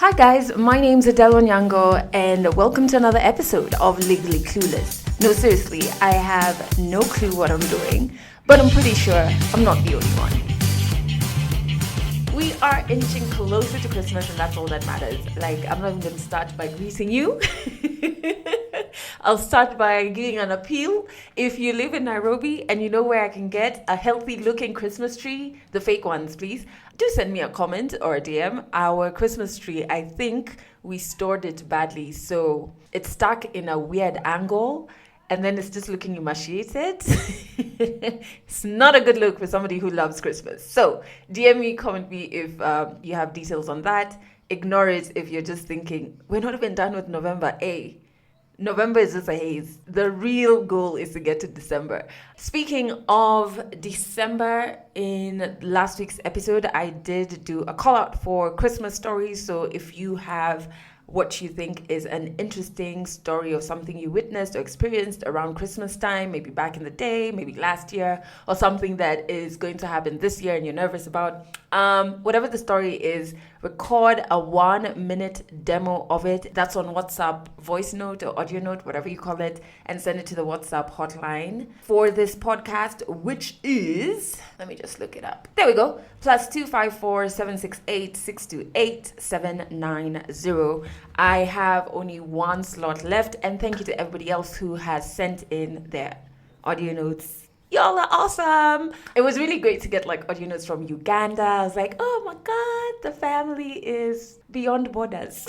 Hi guys, my name's Adele Onyango and welcome to another episode of Legally Clueless. No, seriously, I have no clue what I'm doing, but I'm pretty sure I'm not the only one. We are inching closer to Christmas and that's all that matters. Like, I'm not even going to start by greeting you. I'll start by giving an appeal. If you live in Nairobi and you know where I can get a healthy looking Christmas tree, the fake ones, please, do send me a comment or a DM. Our Christmas tree, I think we stored it badly. So it's stuck in a weird angle and then it's just looking emaciated. It's not a good look for somebody who loves Christmas. So DM me, comment me if you have details on that. Ignore it if you're just thinking, we're not even done with November, November is just a haze. The real goal is to get to December. Speaking of December, in last week's episode, I did do a call out for Christmas stories. So if you have what you think is an interesting story of something you witnessed or experienced around Christmas time, maybe back in the day, maybe last year, or something that is going to happen this year and you're nervous about, whatever the story is, record a 1-minute demo of it. That's on WhatsApp voice note or audio note, whatever you call it, and send it to the WhatsApp hotline for this podcast, which is, let me just look it up. There we go. +254 768 628 790. I have only one slot left, and thank you to everybody else who has sent in their audio notes. Y'all are awesome. It was really great to get like audio notes from Uganda. I was like, oh my God, the family is beyond borders.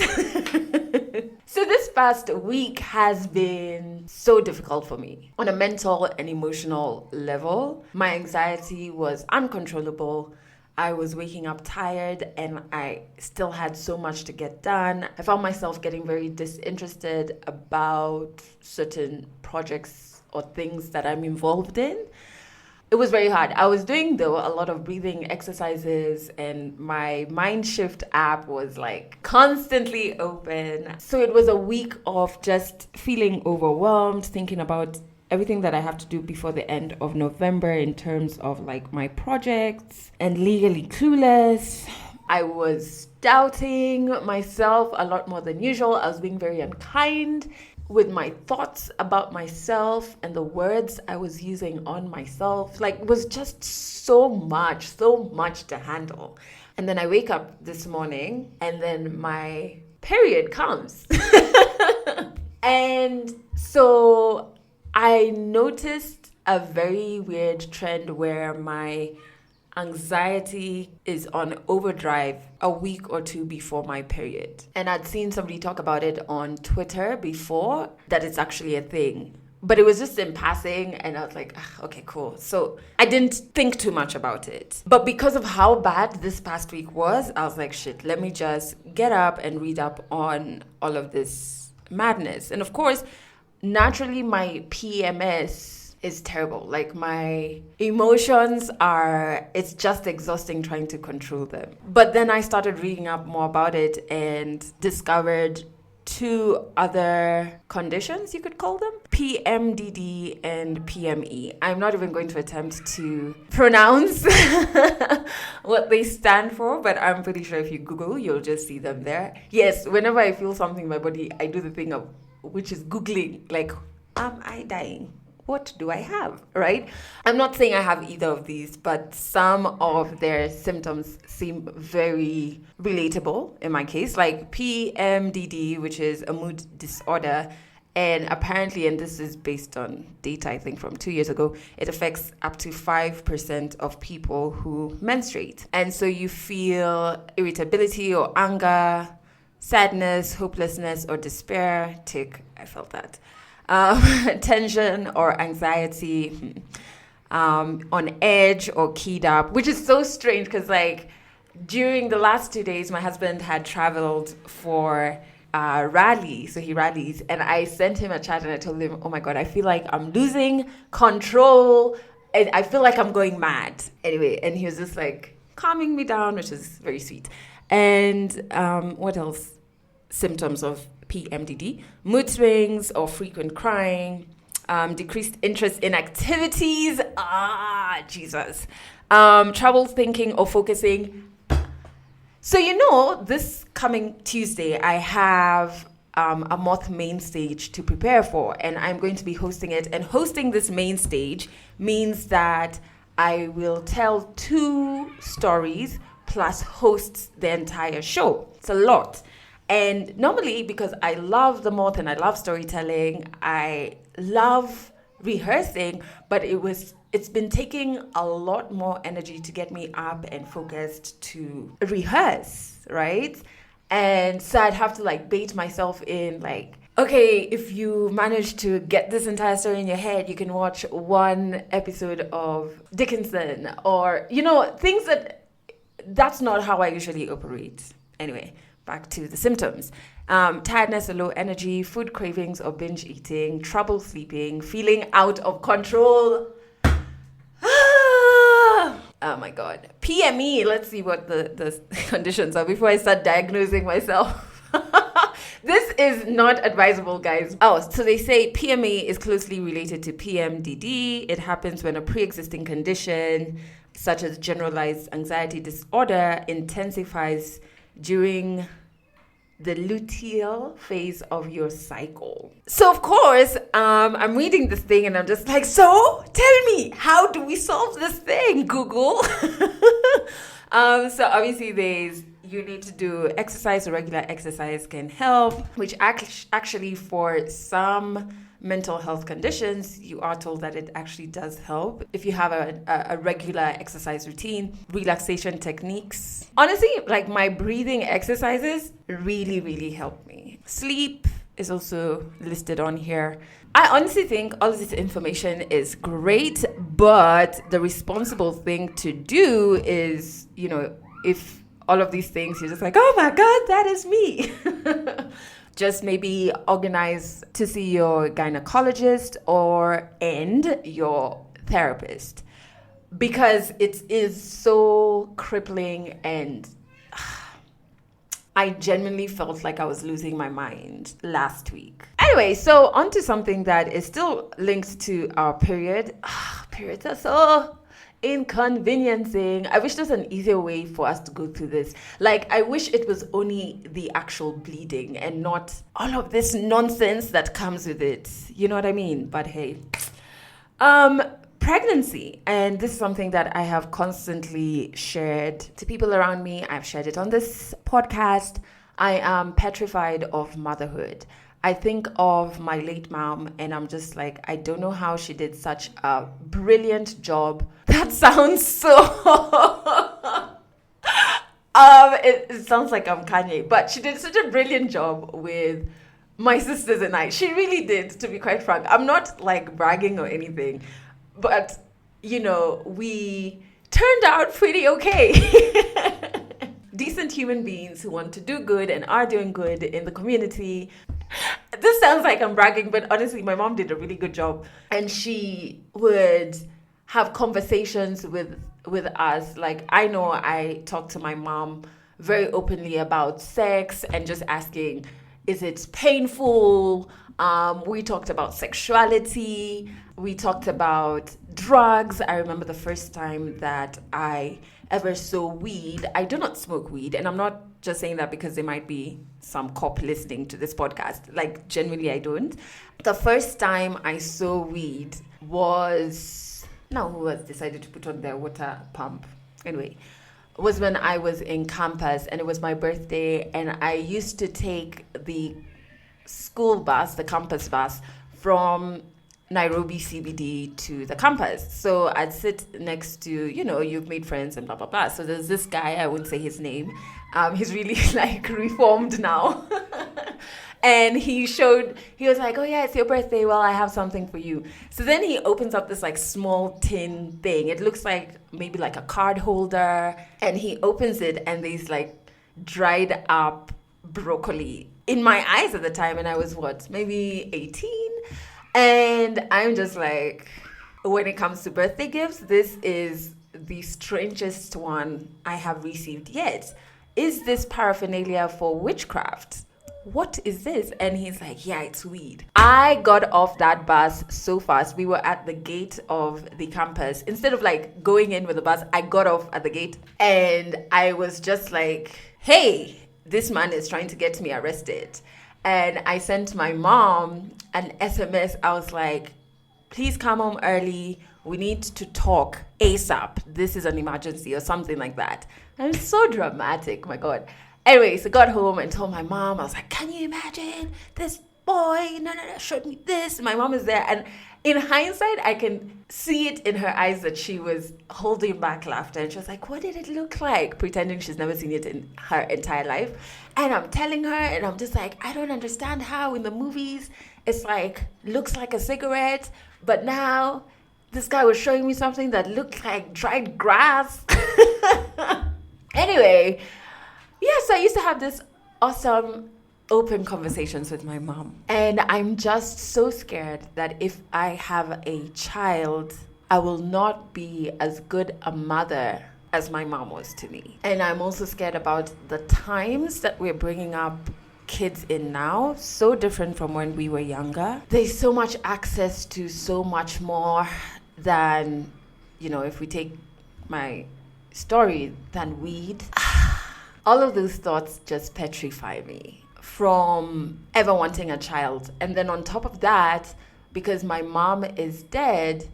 So this past week has been so difficult for me on a mental and emotional level. My anxiety was uncontrollable. I was waking up tired and I still had so much to get done. I found myself getting very disinterested about certain projects or things that I'm involved in. It was very hard. I was doing, though, a lot of breathing exercises and my Mind Shift app was like constantly open. So it was a week of just feeling overwhelmed, thinking about everything that I have to do before the end of November in terms of like my projects and Legally Clueless. I was doubting myself a lot more than usual. I was being very unkind with my thoughts about myself and the words I was using on myself. Like, it was just so much to handle. And then I wake up this morning and then my period comes. And so I noticed a very weird trend where my anxiety is on overdrive a week or two before my period. And I'd seen somebody talk about it on Twitter before, that it's actually a thing. But it was just in passing and I was like, okay, cool. So I didn't think too much about it. But because of how bad this past week was, I was like, shit, let me just get up and read up on all of this madness. And of course, naturally, my PMS is terrible. Like, my emotions it's just exhausting trying to control them. But then I started reading up more about it and discovered 2 other conditions, you could call them, PMDD and PME. I'm not even going to attempt to pronounce what they stand for, but I'm pretty sure if you Google, you'll just see them there. Yes, whenever I feel something in my body, I do the thing of, which is Googling, like, am I dying? What do I have, right? I'm not saying I have either of these, but some of their symptoms seem very relatable in my case, like PMDD, which is a mood disorder. And apparently, and this is based on data, I think from 2 years ago, it affects up to 5% of people who menstruate. And so you feel irritability or anger, sadness, hopelessness, or despair. I felt that. Tension or anxiety, on edge or keyed up, which is so strange because like during the last 2 days, my husband had traveled for rally, so he rallies, and I sent him a chat and I told him, oh my God, I feel like I'm losing control and I feel like I'm going mad. Anyway, and he was just like calming me down, which is very sweet. And what else? Symptoms of PMDD: mood swings or frequent crying, decreased interest in activities, trouble thinking or focusing, So, this coming Tuesday, I have a moth main stage to prepare for, and I'm going to be hosting it. And hosting this main stage means that I will tell 2 stories plus host the entire show. It's a lot. And normally, because I love the moth and I love storytelling, I love rehearsing, but it's been taking a lot more energy to get me up and focused to rehearse, right? And so I'd have to bait myself in, okay, if you manage to get this entire story in your head, you can watch 1 episode of Dickinson, or things that's not how I usually operate. Anyway, back to the symptoms. Tiredness or low energy, food cravings or binge eating, trouble sleeping, feeling out of control. Oh my God. PME. Let's see what the conditions are before I start diagnosing myself. This is not advisable, guys. Oh, so they say PME is closely related to PMDD. It happens when a pre-existing condition, such as generalized anxiety disorder, intensifies during the luteal phase of your cycle. So of course, I'm reading this thing and I'm just like, so tell me, how do we solve this thing, Google? So obviously you need to do exercise. Regular exercise can help, which actually for some mental health conditions, you are told that it actually does help if you have a regular exercise routine. Relaxation techniques. Honestly, my breathing exercises really, really help me. Sleep is also listed on here. I honestly think all of this information is great, but the responsible thing to do is, if all of these things, you're just like, oh my God, that is me. Just maybe organize to see your gynecologist and your therapist, because it is so crippling, and I genuinely felt like I was losing my mind last week. Anyway, so on to something that is still linked to our period. Periods are so inconveniencing. I wish there's an easier way for us to go through this. I wish it was only the actual bleeding and not all of this nonsense that comes with it. You know what I mean? But hey, pregnancy. And this is something that I have constantly shared to people around me. I've shared it on this podcast. I am petrified of motherhood. I think of my late mom and I'm just like, I don't know how she did such a brilliant job. That sounds so... it sounds like I'm Kanye, but she did such a brilliant job with my sisters and I. She really did, to be quite frank. I'm not bragging or anything, but we turned out pretty okay. Decent human beings who want to do good and are doing good in the community. This sounds like I'm bragging, but honestly, my mom did a really good job. And she would have conversations with us. I know I talked to my mom very openly about sex and just asking, is it painful? We talked about sexuality. We talked about drugs. I remember the first time that I ever saw weed. I do not smoke weed, and I'm not just saying that because there might be some cop listening to this podcast. Genuinely, I don't. The first time I saw weed was... Now, who has decided to put on their water pump? Anyway, was when I was in campus, and it was my birthday, and I used to take the school bus, the campus bus, from Nairobi CBD to the campus. So I'd sit next to, you've made friends and blah, blah, blah. So there's this guy, I wouldn't say his name. He's really reformed now. And he was like, oh yeah, it's your birthday. Well, I have something for you. So then he opens up this small tin thing. It looks like maybe a card holder. And he opens it and there's dried up broccoli in my eyes at the time. And I was maybe 18? And I'm just when it comes to birthday gifts, this is the strangest one I have received yet. Is this paraphernalia for witchcraft? What is this? And he's like, yeah, it's weed. I got off that bus so fast. We were at the gate of the campus. Instead of going in with the bus, I got off at the gate and I was just hey, this man is trying to get me arrested. And I sent my mom an SMS. I was like, please come home early. We need to talk ASAP. This is an emergency or something like that. And it's so dramatic, my God. Anyways, I got home and told my mom, I was like, can you imagine this boy? No, showed me this. My mom is there. And in hindsight, I can see it in her eyes that she was holding back laughter. And she was like, what did it look like? Pretending she's never seen it in her entire life. And I'm telling her, and I'm just like, I don't understand how in the movies it's like, looks like a cigarette. But now this guy was showing me something that looked like dried grass. Anyway, yes, I used to have this awesome open conversations with my mom. And I'm just so scared that if I have a child, I will not be as good a mother as my mom was to me. And I'm also scared about the times that we're bringing up kids in now, so different from when we were younger. There's so much access to so much more than, if we take my story, than weed. All of those thoughts just petrify me from ever wanting a child. And then on top of that, because my mom is dead,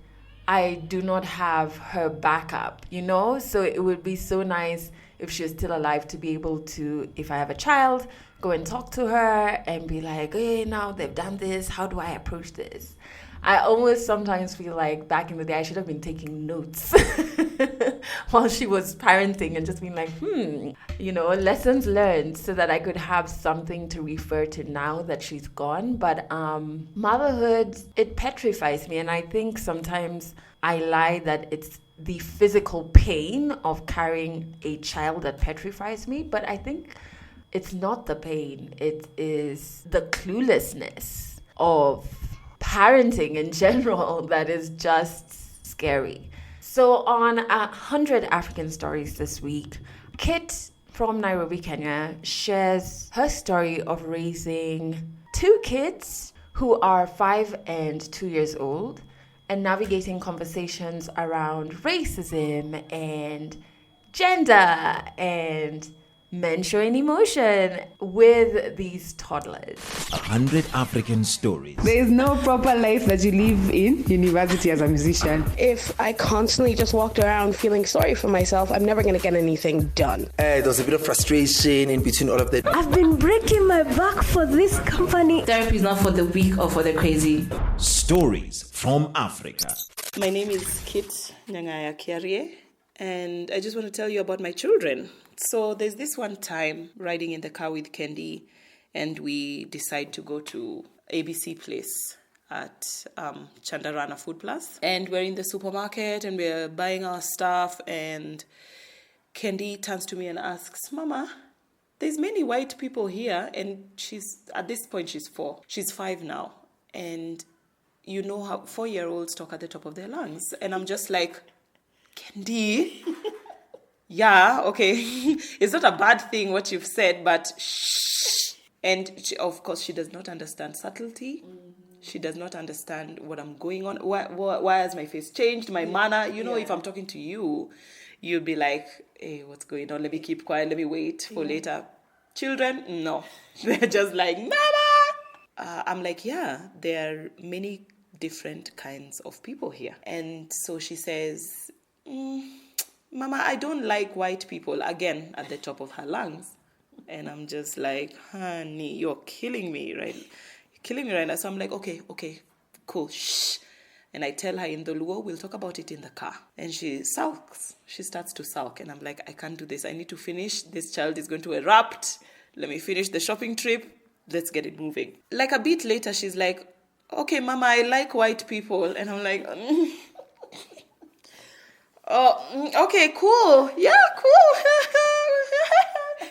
I do not have her backup, So it would be so nice if she was still alive to be able to, if I have a child, go and talk to her and be like, hey, now they've done this. How do I approach this? I almost sometimes feel like back in the day, I should have been taking notes while she was parenting and just being like, lessons learned so that I could have something to refer to now that she's gone. But motherhood, it petrifies me. And I think sometimes I lie that it's the physical pain of carrying a child that petrifies me. But I think it's not the pain. It is the cluelessness of parenting in general that is just scary. So on 100 African Stories this week, Kit from Nairobi, Kenya, shares her story of raising 2 kids who are 5 and 2 years old and navigating conversations around racism and gender and men showing emotion with these toddlers. 100 African Stories. There is no proper life that you live in university as a musician. If I constantly just walked around feeling sorry for myself, I'm never going to get anything done. There was a bit of frustration in between all of that. I've been breaking my back for this company. Therapy is not for the weak or for the crazy. Stories from Africa. My name is Kit Nyangaya Kiarie, and I just want to tell you about my children. So there's this one time riding in the car with Kendi, and we decide to go to ABC Place at Chandarana Food Plus. And we're in the supermarket and we're buying our stuff, and Kendi turns to me and asks, Mama, there's many white people here. And at this point she's 4. She's 5 now. And you know how 4-year-olds talk at the top of their lungs. And I'm just like, Kendi... Yeah, okay. It's not a bad thing what you've said, but shh. And of course, she does not understand subtlety. Mm-hmm. She does not understand what I'm going on. Why has my face changed? My manner. If I'm talking to you, you'll be like, hey, what's going on? Let me keep quiet. Let me wait for later. Children, no. They're just like, Mama! I'm like, yeah, there are many different kinds of people here. And so she says, Mama, I don't like white people, again, at the top of her lungs. And I'm just like, honey, you're killing me, right? You're killing me right now. So I'm like, okay, cool, shh. And I tell her in the Luo, we'll talk about it in the car. And she sulks. She starts to sulk. And I'm like, I can't do this. I need to finish. This child is going to erupt. Let me finish the shopping trip. Let's get it moving. Like a bit later, she's like, okay, Mama, I like white people. And I'm like, oh, okay, cool. Yeah, cool.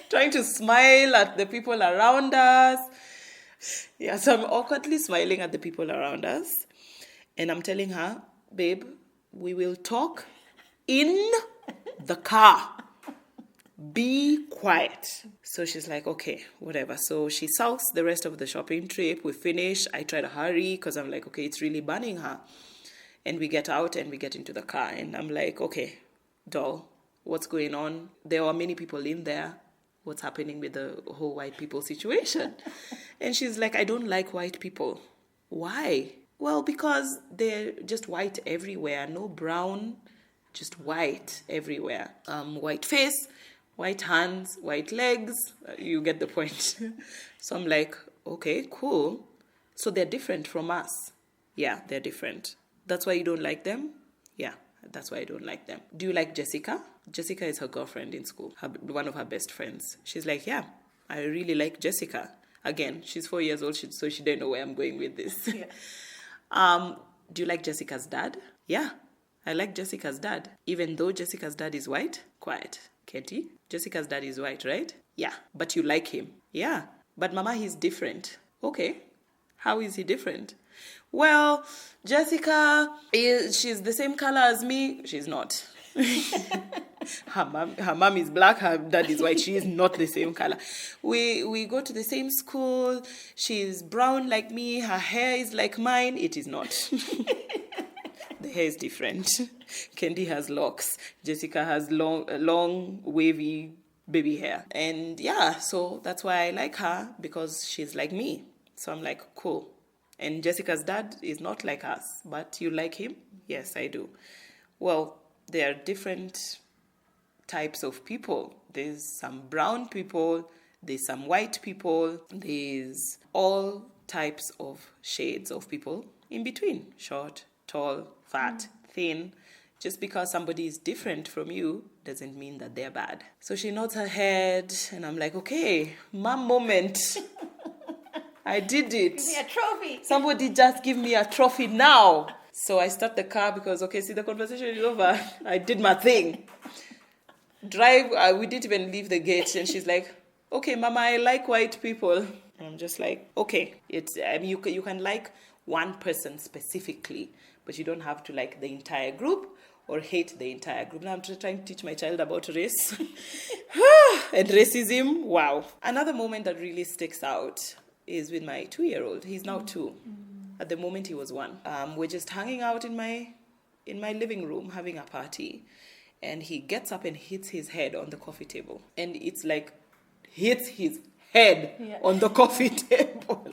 Trying to smile at the people around us. Yeah, so I'm awkwardly smiling at the people around us. And I'm telling her, babe, we will talk in the car. Be quiet. So she's like, okay, whatever. So she sulks the rest of the shopping trip. We finish. I try to hurry because I'm like, okay, it's really burning her. And we get out and we get into the car. And I'm like, okay, doll, what's going on? There are many people in there. what's happening with the whole white people situation. And she's like, I don't like white people. Why? Well, because they're just white everywhere. No brown, just white everywhere. White face, white hands, white legs. You get the point. So I'm like, okay, cool. So they're different from us. Yeah, they're different. That's why you don't like them? Yeah, that's why I don't like them. Do you like Jessica? Jessica is her girlfriend in school, one of her best friends. She's like, yeah, I really like Jessica. Again, she's 4 years old, so she didn't know where I'm going with this. Yeah. Do you like Jessica's dad? Yeah, I like Jessica's dad. Even though Jessica's dad is white? Quiet. Katie, Jessica's dad is white, right? Yeah, but you like him? Yeah, but Mama, he's different. Okay, how is he different? Well, Jessica, she's the same color as me. She's not. Her mom is black, her dad is white. She is not the same color. We go to the same school. She's brown like me. Her hair is like mine. It is not. The hair is different. Kendi has locks. Jessica has long, wavy baby hair. And yeah, so that's why I like her, because she's like me. So I'm like, cool. And Jessica's dad is not like us, but you like him? Yes, I do. Well, there are different types of people. There's some brown people, there's some white people, there's all types of shades of people in between. Short, tall, fat, thin. Just because somebody is different from you doesn't mean that they're bad. So she nods her head, and I'm like, okay, mom moment. I did it. Give me a trophy. Somebody just give me a trophy now. So I start the car because, okay, see, the conversation is over. I did my thing. Drive, we didn't even leave the gate. And she's like, okay, Mama, I like white people. And I'm just like, okay. You can like one person specifically, but you don't have to like the entire group or hate the entire group. Now I'm trying to teach my child about race. And racism, wow. Another moment that really sticks out is with my 2-year-old. He's now 2. At the moment, he was 1. We're just hanging out in my living room, having a party. And he gets up and hits his head on the coffee table. And it's like, hits his head on the coffee table.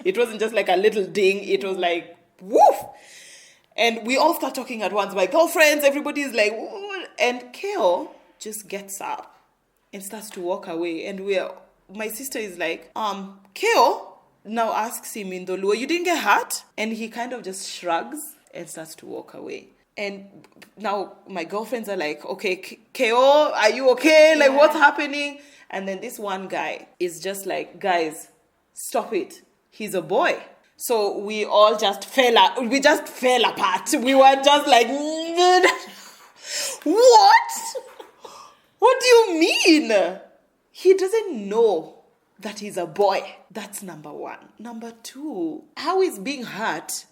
It wasn't just like a little ding. It was like, woof! And we all start talking at once. My girlfriends, everybody's like, woo! And Kale just gets up and starts to walk away. And my sister is like, Kale now asks him in the Luo, you didn't get hurt? And he kind of just shrugs and starts to walk away. And now my girlfriends are like, okay, Kale, are you okay? Like, what's happening? And then this one guy is just like, guys, stop it. He's a boy. So we all just fell apart. We were just like, what? What do you mean? He doesn't know that he's a boy. That's number 1. Number 2, how is being hurt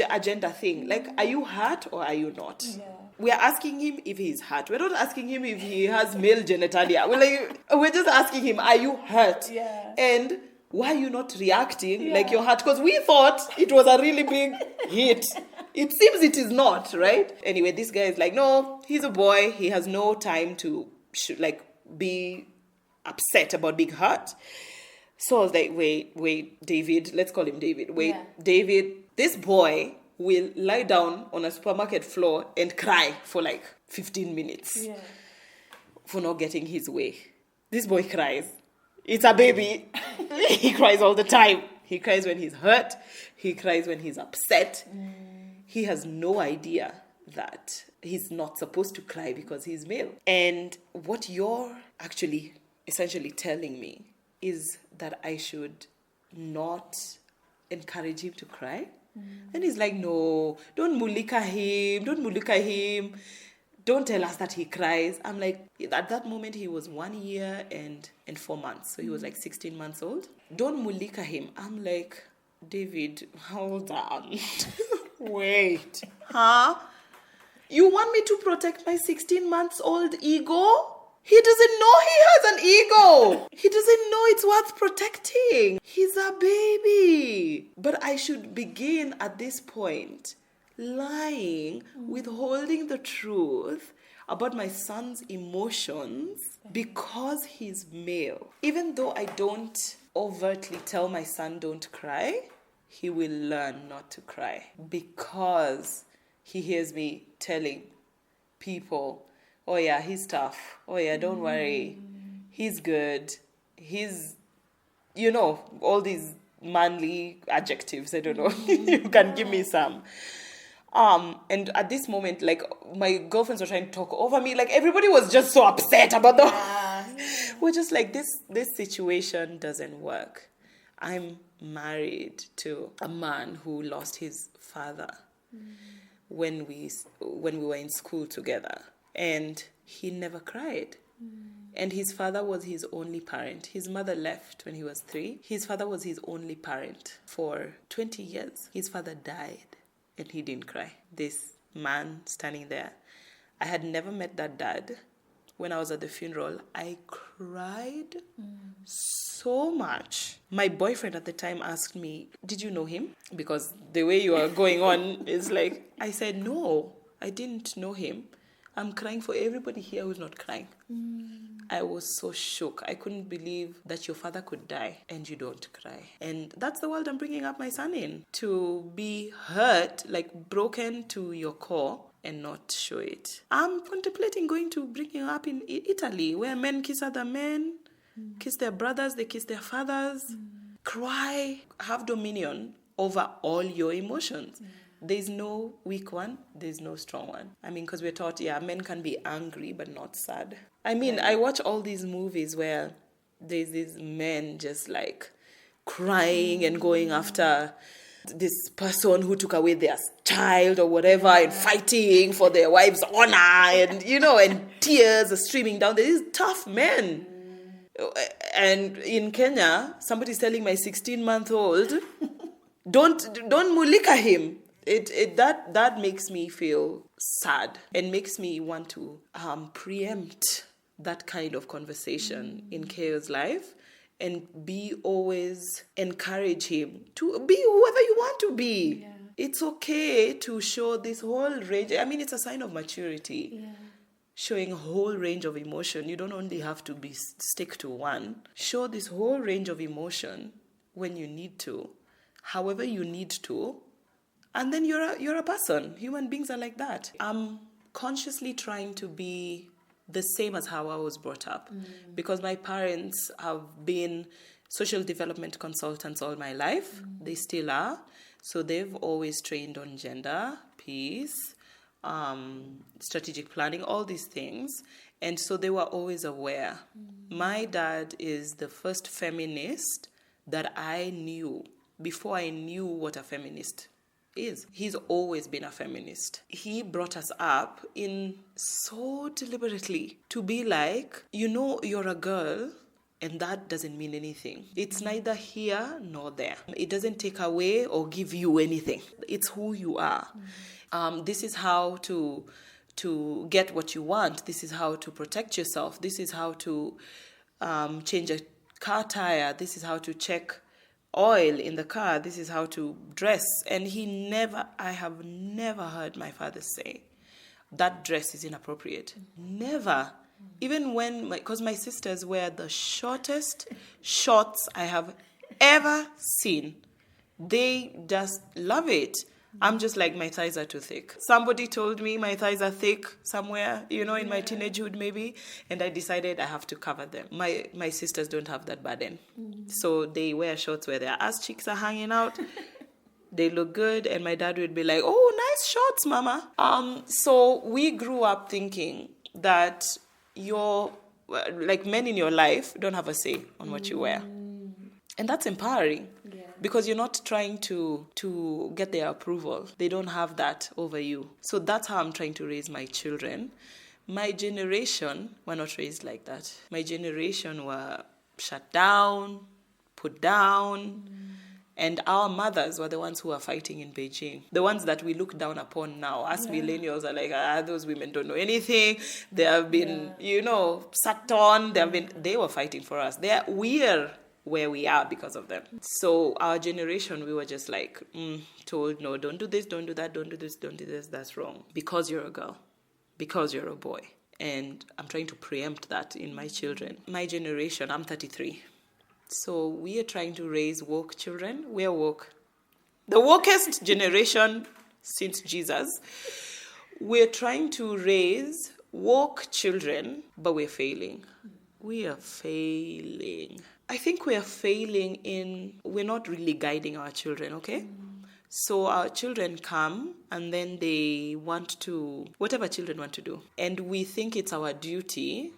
a gender thing? Like, are you hurt or are you not? Yeah. We are asking him if he's hurt. We're not asking him if he has male genitalia. We're just asking him, are you hurt? Yeah. And why are you not reacting like you're hurt? Because we thought it was a really big hit. It seems it is not, right? Anyway, this guy is like, no, he's a boy. He has no time to be upset about being hurt. So I was like, wait, David, let's call him David. David, this boy will lie down on a supermarket floor and cry for like 15 minutes for not getting his way. This boy cries. It's a baby. He cries all the time. He cries when he's hurt. He cries when he's upset. He has no idea that he's not supposed to cry because he's male. And what you're actually essentially telling me is that I should not encourage him to cry. And he's like, no, don't mulika him. Don't tell us that he cries. I'm like, at that moment, he was 1 year and 4 months. So he was like 16 months old. Don't mulika him. I'm like, David, hold on. Wait. Huh? You want me to protect my 16 months old ego? He doesn't know he has an ego. He doesn't know it's worth protecting. He's a baby. But I should begin at this point lying, withholding the truth about my son's emotions because he's male. Even though I don't overtly tell my son don't cry, he will learn not to cry because he hears me telling people, oh yeah, he's tough. Oh yeah, don't worry. He's good. He's, all these manly adjectives. I don't know. You can give me some. And at this moment, like, my girlfriends were trying to talk over me. Like, everybody was just so upset about We're just like, this situation doesn't work. I'm married to a man who lost his father when we were in school together, and he never cried. And his father was his only parent. His mother left when he was 3. His father was his only parent for 20 years. His father died and he didn't cry. This man standing there. I had never met that dad. When I was at the funeral, I cried so much. My boyfriend at the time asked me, did you know him? Because the way you are going on is like, I said, no, I didn't know him. I'm crying for everybody here who's not crying. I was so shook. I couldn't believe that your father could die and you don't cry. And that's the world I'm bringing up my son in. To be hurt, like broken to your core, and not show it. I'm contemplating bring him up in Italy, where men kiss other men, kiss their brothers, they kiss their fathers, cry, have dominion over all your emotions. There's no weak one, there's no strong one. I mean, because we're taught, men can be angry but not sad. I mean, I watch all these movies where there's these men just like crying and going after this person who took away their child or whatever and fighting for their wife's honor and, and tears are streaming down. These tough men. And in Kenya, somebody's telling my 16-month-old, don't mulika him. That makes me feel sad and makes me want to preempt that kind of conversation in Keo's life and always encourage him to be whoever you want to be. Yeah. It's okay to show this whole range. I mean, it's a sign of maturity. Yeah. Showing a whole range of emotion. You don't only have to stick to one. Show this whole range of emotion when you need to, however you need to. And then you're a person. Human beings are like that. I'm consciously trying to be the same as how I was brought up, because my parents have been social development consultants all my life. They still are. So they've always trained on gender, peace, strategic planning, all these things. And so they were always aware. My dad is the first feminist that I knew before I knew what a feminist is. He's always been a feminist. He brought us up in so deliberately to be like, you're a girl and that doesn't mean anything. It's neither here nor there. It doesn't take away or give you anything. It's who you are. This is how to get what you want. This is how to protect yourself. This is how to change a car tire. This is how to check oil in the car. This is how to dress. And I have never heard my father say that dress is inappropriate. Never. Even because my sisters wear the shortest shorts I have ever seen. They just love it. I'm just like, my thighs are too thick. Somebody told me my thighs are thick somewhere, in my teenagehood maybe, and I decided I have to cover them. My sisters don't have that burden. So they wear shorts where their ass cheeks are hanging out. They look good, and my dad would be like, oh, nice shorts, mama. So we grew up thinking that men in your life don't have a say on what you wear. And that's empowering. Yeah. Because you're not trying to get their approval. They don't have that over you. So that's how I'm trying to raise my children. My generation were not raised like that. My generation were shut down, put down. And our mothers were the ones who were fighting in Beijing. The ones that we look down upon now. Us millennials are like, those women don't know anything. They have been, sucked on. They were fighting for us. We're where we are because of them. So our generation, we were just like told, no, don't do this, don't do that, don't do this, don't do this, that's wrong. Because you're a girl, because you're a boy. and I'm trying to preempt that in my children. My generation, I'm 33. So we are trying to raise woke children. We're woke. The wokest generation since Jesus. We're trying to raise woke children, but we're failing. We are failing. I think we are failing we're not really guiding our children, okay? So our children come and then they want to, whatever children want to do. And we think it's our duty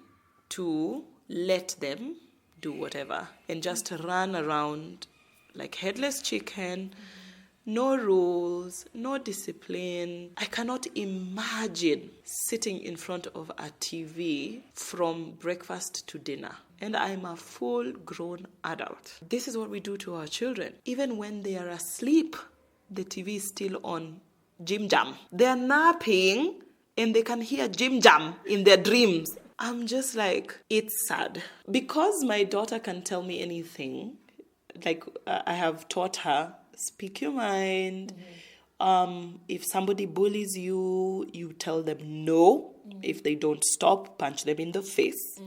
to let them do whatever and just run around like headless chicken. No rules, no discipline. I cannot imagine sitting in front of a TV from breakfast to dinner. And I'm a full-grown adult. This is what we do to our children. Even when they are asleep, the TV is still on Jim Jam. They're napping and they can hear Jim Jam in their dreams. I'm just like, it's sad. Because my daughter can tell me anything, like I have taught her, speak your mind. If somebody bullies you, you tell them no. If they don't stop, punch them in the face.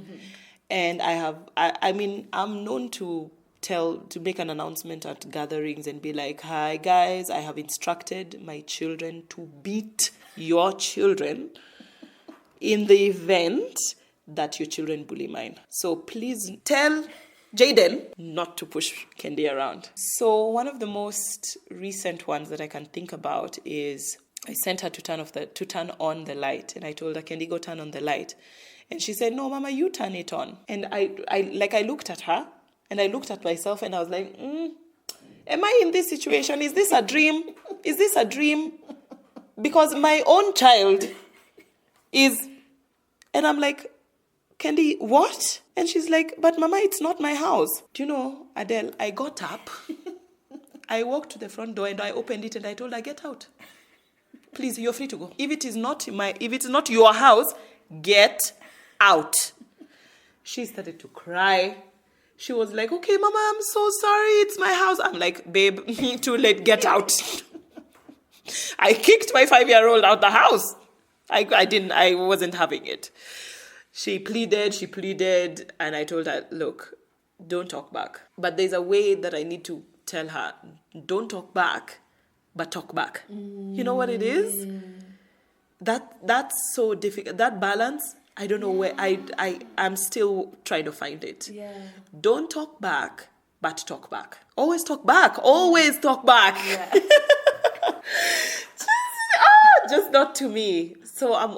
And I'm known to make an announcement at gatherings and be like, hi guys, I have instructed my children to beat your children in the event that your children bully mine. So please tell Jaden not to push Kendi around. So one of the most recent ones that I can think about is I sent her to turn on the light, and I told her, Kendi, go turn on the light. And she said, no, Mama, you turn it on. And I looked at her and I looked at myself and I was like, am I in this situation? Is this a dream? Is this a dream? Because my own child is, and I'm like, Kendi, what? And she's like, but Mama, it's not my house. Do you know, Adele, I got up, I walked to the front door and I opened it and I told her, get out. Please, you're free to go. If it is not your house, get out. She started to cry. She was like, okay, Mama, I'm so sorry. It's my house. I'm like, babe, too late, get out. I kicked my 5-year-old out the house. I wasn't having it. She pleaded, and I told her, look, don't talk back. But there's a way that I need to tell her, don't talk back, but talk back. You know what it is? That's so difficult. That balance, I don't know where, I'm still trying to find it. Yeah. Don't talk back, but talk back. Always talk back. Always talk back. Yeah. just not to me. So I'm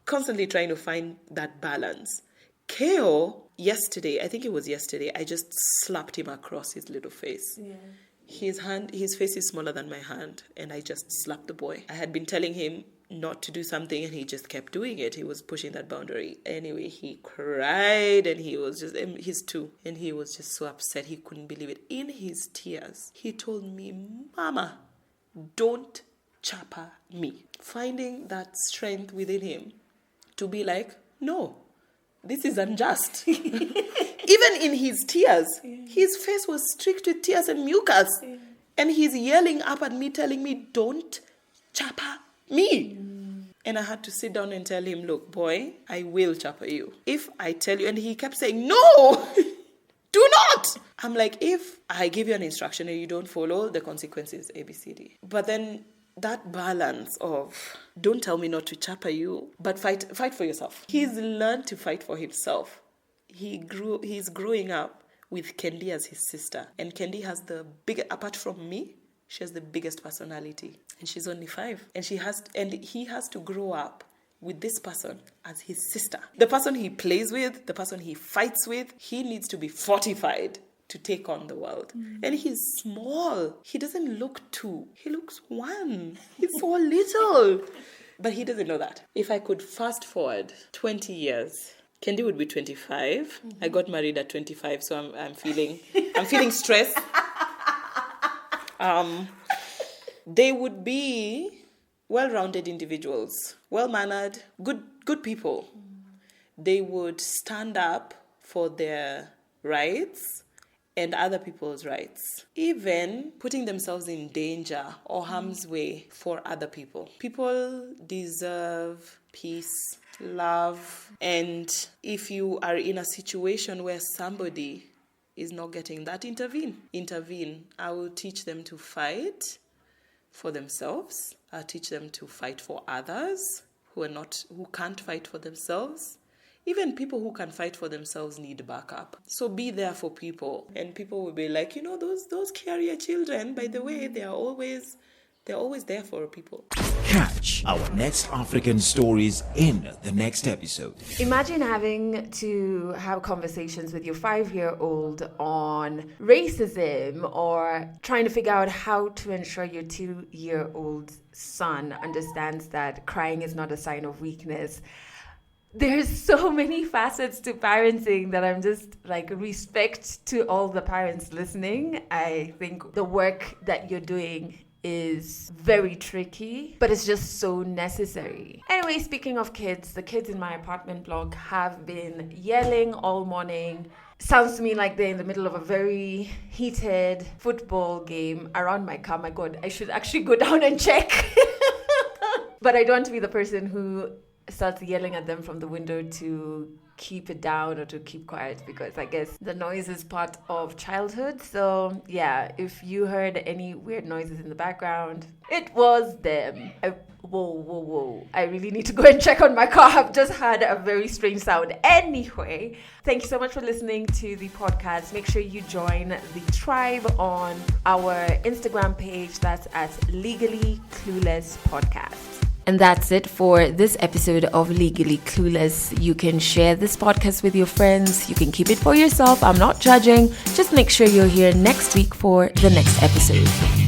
constantly trying to find that balance. Keo, I think it was yesterday, I just slapped him across his little face. Yeah. His face is smaller than my hand, and I just slapped the boy. I had been telling him not to do something, and he just kept doing it. He was pushing that boundary. Anyway, he cried, and he's 2, and he was just so upset. He couldn't believe it. In his tears, he told me, Mama, don't chapa me. Finding that strength within him to be like, no, this is unjust. Even in his tears, his face was streaked with tears and mucus. Yeah. And he's yelling up at me, telling me, don't chapa me. And I had to sit down and tell him, look, boy, I will chapa you. If I tell you, and he kept saying, no, do not. I'm like, if I give you an instruction and you don't follow, the consequences ABCD. But then that balance of don't tell me not to chapa you, but fight for yourself. He's learned to fight for himself. He's growing up with Kendi as his sister. And Kendi has apart from me, she has the biggest personality. And she's only 5. And he has to grow up with this person as his sister. The person he plays with, the person he fights with, he needs to be fortified to take on the world. And he's small. He doesn't look 2. He looks 1. He's so little. But he doesn't know that. If I could fast forward 20 years, Kendi would be 25. I got married at 25, so I'm feeling stressed. They would be well-rounded individuals, well-mannered, good people. They would stand up for their rights and other people's rights, even putting themselves in danger or harm's way for other people. People deserve peace, love, and if you are in a situation where somebody is not getting that, intervene. I will teach them to fight for themselves. I'll teach them to fight for others who can't fight for themselves. Even people who can fight for themselves need backup. So be there for people. And people will be like, those carrier children, by the way, they're always there for people. Catch our next African stories in the next episode. Imagine having to have conversations with your 5-year-old on racism, or trying to figure out how to ensure your 2-year-old son understands that crying is not a sign of weakness. There's so many facets to parenting that I'm just like, respect to all the parents listening. I think the work that you're doing is very tricky, but it's just so necessary. Anyway, speaking of kids, the kids in my apartment block have been yelling all morning. Sounds to me like they're in the middle of a very heated football game around my car. My God, I should actually go down and check. But I don't want to be the person who starts yelling at them from the window to keep it down or to keep quiet, because I guess the noise is part of childhood. So yeah, if you heard any weird noises in the background, it was them. Whoa. I really need to go and check on my car. I've just heard a very strange sound. Anyway, thank you so much for listening to the podcast. Make sure you join the tribe on our Instagram page. That's at Legally Clueless Podcast. And that's it for this episode of Legally Clueless. You can share this podcast with your friends. You can keep it for yourself. I'm not judging. Just make sure you're here next week for the next episode.